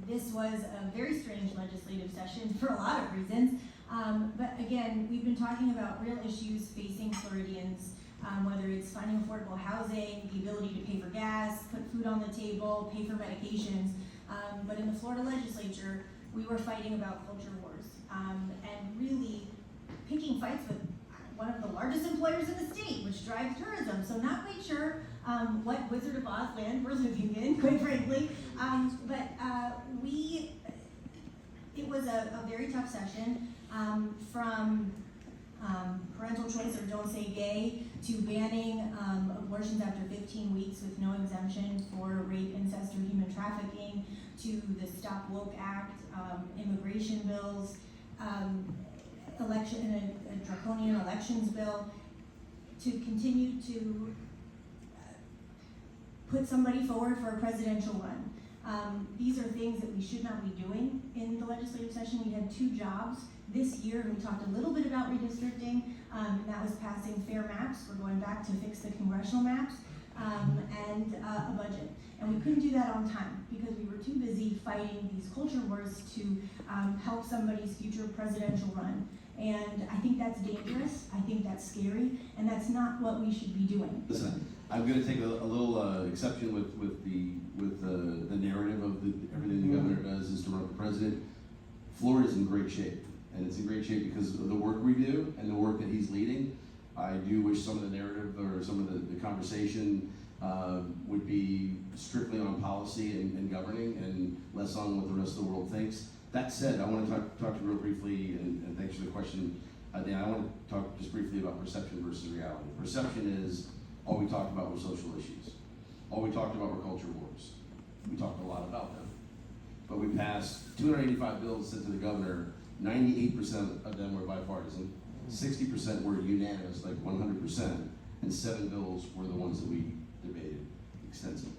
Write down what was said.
This was a very strange legislative session for a lot of reasons. But again, we've been talking about real issues facing Floridians, whether it's finding affordable housing, the ability to pay for gas, put food on the table, pay for medications. But in the Florida Legislature, we were fighting about culture wars and really picking fights with one of the largest employers in the state, which drives tourism. So not quite sure what Wizard of Oz land we're living in, quite frankly. It was a very tough session, from parental choice or don't say gay to banning abortions after 15 weeks with no exemption for rape, incest, or human trafficking, to the Stop Woke Act, immigration bills, a draconian elections bill, to continue to put somebody forward for a presidential run. These are things that we should not be doing in the legislative session. We had 2 jobs this year, and we talked a little bit about redistricting, and that was passing fair maps. We're going back to fix the congressional maps, and a budget. And we couldn't do that on time because we were too busy fighting these culture wars to help somebody's future presidential run. And I think that's dangerous, I think that's scary, and that's not what we should be doing. Listen, I'm going to take a little exception with the narrative of everything the governor does is to run for president. Florida's in great shape, and it's in great shape because of the work we do and the work that he's leading. I do wish some of the narrative or some of the conversation would be strictly on policy and governing and less on what the rest of the world thinks. That said, I want to talk to you real briefly, and thanks for the question, Dan. I want to talk just briefly about perception versus reality. Perception is all we talked about were social issues. All we talked about were culture wars. We talked a lot about them. But we passed 285 bills sent to the governor. 98% of them were bipartisan. 60% were unanimous, like 100%. And 7 bills were the ones that we debated extensively.